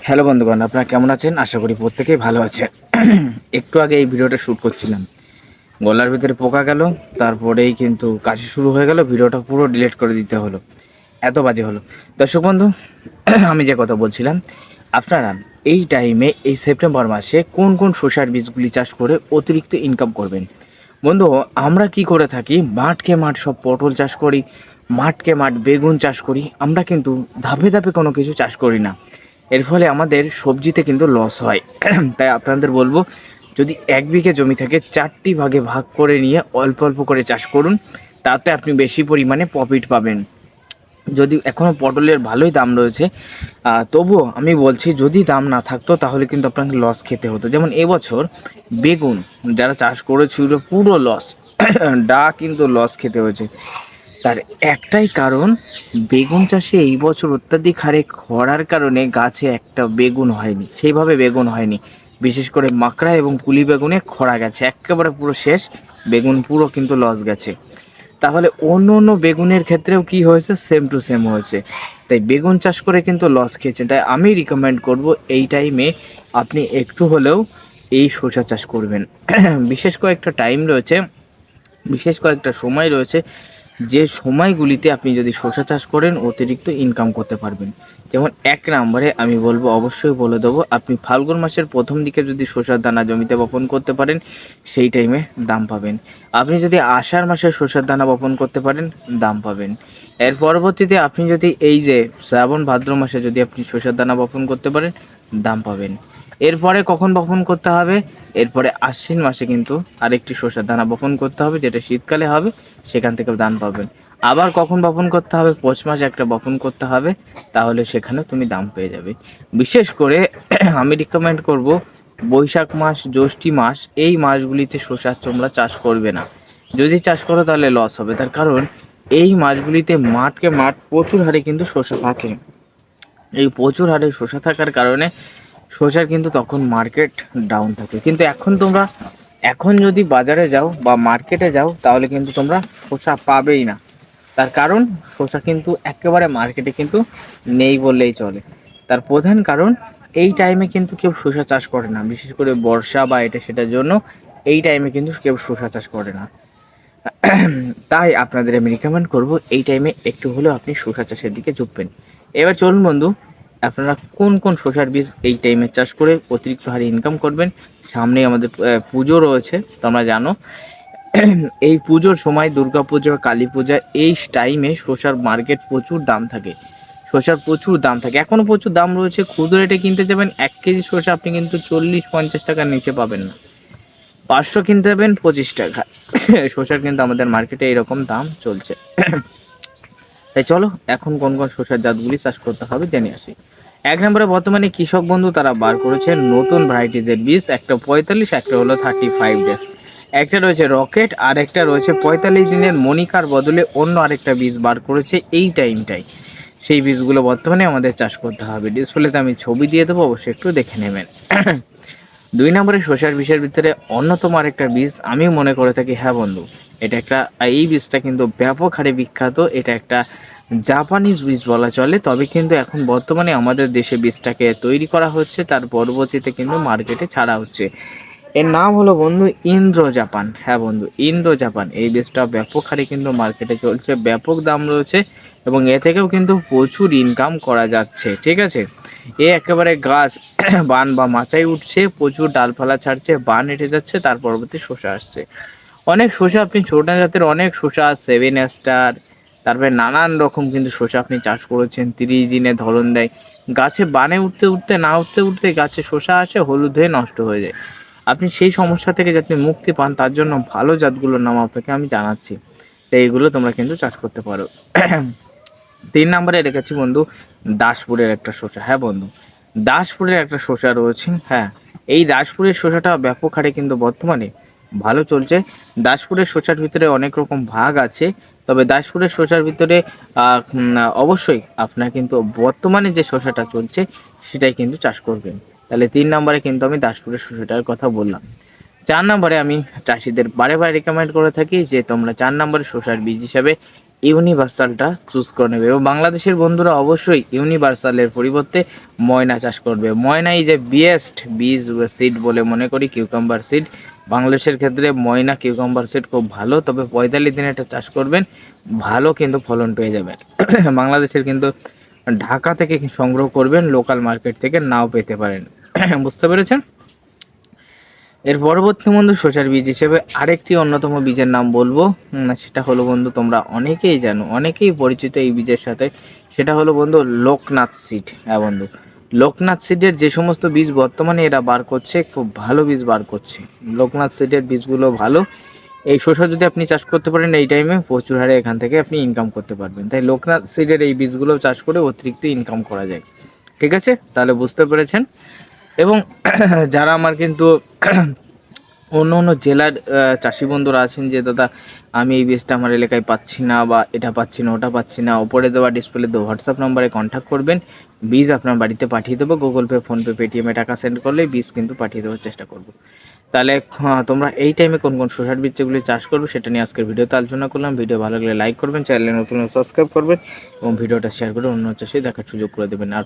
Hello বন্ধুগণ, আপনারা কেমন আছেন? আশা করি প্রত্যেকেই ভালো আছেন। একটু আগে এই ভিডিওটা শ্যুট করছিলাম, গলার ভিতরে পোকা গেল, তারপরেই কিন্তু কাশি শুরু হয়ে গেল। ভিডিওটা পুরো ডিলিট করে দিতে হলো, এত বাজে হলো। দর্শক বন্ধু, আমি যে কথা বলছিলাম, আপনারা এই টাইমে এই সেপ্টেম্বর মাসে কোন কোন শসার বীজগুলি চাষ করে অতিরিক্ত ইনকাম করবেন? বন্ধু, আমরা কি করে থাকি, মাঠকে মাঠ সব পটল চাষ করি, মাঠকে মাঠ বেগুন চাষ করি। আমরা কিন্তু ধাপে ধাপে কোনো কিছু চাষ করি না। এর ফলে আমাদের সবজিতে কিন্তু লস হয়। তাই আপনাদের বলবো, যদি 1 বিঘে জমি থাকে 4টি ভাগে ভাগ করে নিয়ে অল্প অল্প করে চাষ করুন, তাতে আপনি বেশি পরিমাণে প্রফিট পাবেন। যদি এখনও পটলের ভালোই দাম রয়েছে, তবুও আমি বলছি যদি দাম না থাকতো তাহলে কিন্তু আপনাকে লস খেতে হতো। যেমন এবছর বেগুন যারা চাষ করেছিল পুরো লস, কিন্তু লস খেতে হয়েছে। তার একটাই কারণ, বেগুন চাষে এই বছর অত্যাধিক হারে খরার কারণে গাছে একটা বেগুন হয়নি, সেইভাবে বেগুন হয়নি। বিশেষ করে মাকড়া এবং কুলি বেগুনে খরা গেছে, একেবারে পুরো শেষ। বেগুন পুরো কিন্তু লস গেছে। তাহলে অন্য অন্য বেগুনের ক্ষেত্রেও কি হয়েছে, সেম টু সেম হয়েছে। তাই বেগুন চাষ করে কিন্তু লস খেয়েছেন। তাই আমি রিকমেন্ড করব এই টাইমে আপনি একটু হলেও এই শসা চাষ করবেন। বিশেষ কয়েকটা টাইম রয়েছে, বিশেষ কয়েকটা সময় রয়েছে, যে সময়গুলিতে আপনি যদি শসা চাষ করেন অতিরিক্ত ইনকাম করতে পারবেন। যেমন 1 নম্বরে আমি বলবো, অবশ্যই বলে দেবো, আপনি ফাল্গুন মাসের প্রথম দিকে যদি শসার দানা জমিতে বপন করতে পারেন সেই টাইমে দাম পাবেন। আপনি যদি আষাঢ় মাসে শসার দানা বপন করতে পারেন দাম পাবেন। এর পরবর্তীতে আপনি যদি এই যে শ্রাবণ ভাদ্র মাসে যদি আপনি শসার দানা বপন করতে পারেন দাম পাবেন। এরপরে কখন বপন করতে হবে? এরপরে আশ্বিন মাসে কিন্তু আরেকটি শসার দানা বপন করতে হবে, যেটা শীতকালে হবে, সেখান থেকে দাম পাবেন। আবার কখন বপন করতে হবে? পৌষ মাসে একটা বপন করতে হবে, তাহলে সেখানে তুমি দাম পেয়ে যাবে। বিশেষ করে আমি রিকমেন্ড করব, বৈশাখ মাস, জ্যৈষ্ঠী মাস, এই মাসগুলিতে শসার তোমরা চাষ করবে না। যদি চাষ করো তাহলে লস হবে। তার কারণ এই মাসগুলিতে মাঠকে মাঠ প্রচুর হারে কিন্তু শসা থাকে। এই প্রচুর হারে শসা থাকার কারণে শসার কিন্তু তখন মার্কেট ডাউন থাকে। কিন্তু এখন যদি বাজারে যাও বা মার্কেটে যাও তাহলে কিন্তু তোমরা শসা পাবেই না। তার কারণ শসা কিন্তু একেবারে মার্কেটে কিন্তু নেই বললেই চলে। তার প্রধান কারণ, এই টাইমে কিন্তু কেউ শসা চাষ করে না, বিশেষ করে বর্ষা বা এটা সেটার জন্য এই টাইমে কিন্তু কেউ শসা চাষ করে না। তাই আপনাদের আমি রিকমেন্ড করব এই টাইমে একটু হলেও আপনি শসা চাষের দিকে ঝুঁকবেন। এবার চলুন বন্ধু, আপনারা কোন কোন শসার বীজ এই টাইমে চাষ করে অতিরিক্ত হারে ইনকাম করবেন। সামনে আমাদের পুজো রয়েছে, তোমরা জানো। এই পুজোর সময়, দুর্গা পুজো, কালী পূজা, এই টাইমে শসার মার্কেট প্রচুর দাম থাকে। শসার প্রচুর দাম থাকে, এখনও প্রচুর দাম রয়েছে। খুচরো রেটে কিনতে যাবেন 1 কেজি শসা আপনি কিন্তু 40-50 টাকার নিচে পাবেন না। 500 কিনতে যাবেন 25 টাকা। শসার কিন্তু আমাদের মার্কেটে এরকম দাম চলছে। তাই চলো এখন কোন কোন শসার জাতগুলি চাষ করতে হবে জেনে আসি। 1 নম্বরে বর্তমানে কৃষক বন্ধু তারা বার করেছে নতুন ভ্যারাইটিজের বীজ, একটা 45, একটা হলো 35 ডেজ। একটা রয়েছে রকেট, আর একটা রয়েছে 45 দিনের মনিকার বদলে অন্য আরেকটা বীজ বার করেছে এই টাইমটাই। সেই বীজগুলো বর্তমানে আমাদের চাষ করতে হবে। ডিসপ্লেতে আমি ছবি দিয়ে দেবো, অবশ্যই একটু দেখে নেবেন। 2 নম্বরে শসার বীজের ভিতরে অন্যতম আরেকটা বীজ আমি মনে করে থাকি, হ্যাঁ বন্ধু, এটা একটা, এই বীজটা কিন্তু ব্যাপক হারে বিখ্যাত। এটা একটা জাপানিজ বীজ বলা চলে, তবে কিন্তু এখন বর্তমানে আমাদের দেশে বীজটাকে তৈরি করা হচ্ছে, তার পরবর্তীতে কিন্তু মার্কেটে ছাড়া হচ্ছে। এর নাম হলো বন্ধু ইন্দ্র জাপান। হ্যাঁ বন্ধু, ইন্দ্র জাপান, এই বীজটা ব্যাপক হারে কিন্তু মার্কেটে চলছে, ব্যাপক দাম রয়েছে এবং এ থেকেও কিন্তু প্রচুর ইনকাম করা যাচ্ছে। ঠিক আছে, এ একেবারে গাছ বান বা মাচায় উঠছে, প্রচুর ডালপালা ছাড়ছে, বান এঁটে যাচ্ছে, তার পরবর্তী শসা আসছে। অনেক শসা, আপনি ছোট জাতের অনেক শসা, 7 স্টার, তারপরে নানান রকম কিন্তু শসা আপনি চাষ করেছেন, 30 দিনে ধরন দেয়। গাছে বানে উঠতে উঠতে, না উঠতে উঠতে গাছে শসা আসে, হলুদ হয়ে নষ্ট হয়ে যায়। আপনি সেই সমস্যা থেকে যাতে মুক্তি পান তার জন্য ভালো জাতগুলোর নাম আপনাকে আমি জানাচ্ছি। তো এইগুলো তোমরা কিন্তু চাষ করতে পারো। 3 নম্বরে রেখেছি বন্ধু দাসপুরের একটা শসা। হ্যাঁ বন্ধু, দাসপুরের একটা শসা রয়েছে। হ্যাঁ, এই দাসপুরের শসাটা ব্যাপক হারে কিন্তু বর্তমানে ভালো চলছে। দাসপুরের শসার ভিতরে অনেক রকম ভাগ আছে, তবে দাসপুরের শসার ভিতরে অবশ্যই আপনার কিন্তু বর্তমানে যে শসাটা চলছে সেটাই কিন্তু চাষ করবেন। তাহলে 3 নম্বরে কিন্তু আমি দাসপুরের শসাটার কথা বললাম। 4 নম্বরে আমি চাষিদের বারে বারে রিকমেন্ড করে থাকি যে তোমরা 4 নম্বরে শসার বীজ হিসাবে ইউনিভার্সালটা চুজ করে নেবে। এবং বাংলাদেশের বন্ধুরা অবশ্যই ইউনিভার্সালের পরিবর্তে ময়না চাষ করবে। ময়নাই যে বেস্ট বীজ সিড বলে মনে করি, কিউকাম্বার সিড। বাংলাদেশের ক্ষেত্রে ময়না কিউকাম্বার সিড খুব ভালো, তবে 45 দিনে এটা চাষ করবেন, ভালো কিন্তু ফলন পেয়ে যাবেন। বাংলাদেশের কিন্তু ঢাকা থেকে সংগ্রহ করবেন, লোকাল মার্কেট থেকে নাও পেতে পারেন। বুঝতে পেরেছেন? এর পরবর্তী বন্ধু শসার বীজ হিসেবে আরেকটি অন্যতম বীজের নাম বলবো, সেটা হলো বন্ধু, তোমরা অনেকেই জানো, অনেকেই পরিচিত এই বীজের সাথে, সেটা হলো বন্ধু লোকনাথ সিড। হ্যাঁ বন্ধু, লোকনাথ সিডের যে সমস্ত বীজ বর্তমানে এরা বার করছে, খুব ভালো বীজ বার করছে। লোকনাথ সিডের বীজগুলো ভালো। এই শসা যদি আপনি চাষ করতে পারেন এই টাইমে, প্রচুর হারে এখান থেকে আপনি ইনকাম করতে পারবেন। তাই লোকনাথ সিডের এই বীজগুলো চাষ করে অতিরিক্ত ইনকাম করা যায়। ঠিক আছে, তাহলে বুঝতে পেরেছেন। এবং যারা আমার কিন্তু অন্য অন্য জেলার চাষি বন্ধুরা আছেন যে দাদা আমি এই বীজটা আমার এলাকায় পাচ্ছি না, বা এটা পাচ্ছি না, ওটা পাচ্ছি না, ওপরে দেওয়া ডিসপ্লে দেওয়া হোয়াটসঅ্যাপ নম্বরে কন্ট্যাক্ট করবেন, বীজ আপনার বাড়িতে পাঠিয়ে দেবো। গুগল পে, ফোনপে, পেটিএমে টাকা সেন্ড করলে বীজ কিন্তু পাঠিয়ে দেওয়ার চেষ্টা করব। তাহলে তোমরা এই টাইমে কোন কোন শসার বীজ যেগুলি চাষ করবে সেটা নিয়ে আজকের ভিডিওতে আলোচনা করলাম। ভিডিও ভালো লাগলে লাইক করবেন, চ্যানেলে নতুন সাবস্ক্রাইব করবেন এবং ভিডিওটা শেয়ার করে অন্য চাষি দেখার সুযোগ করে দেবেন। আর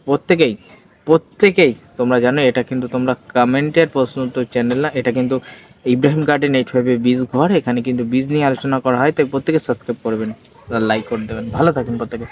প্রত্যেকেই তোমরা জানো, এটা কিন্তু তোমরা কমেন্টের প্রশ্ন উত্তর চ্যানেল না, এটা কিন্তু ইব্রাহিম গার্ডেন 85 বীজ ঘর। এখানে কিন্তু বীজ নিয়ে আলোচনা করা হয়, তাই প্রত্যেকে সাবস্ক্রাইব করবেন, লাইক করে দেবেন। ভালো থাকুন প্রত্যেকে।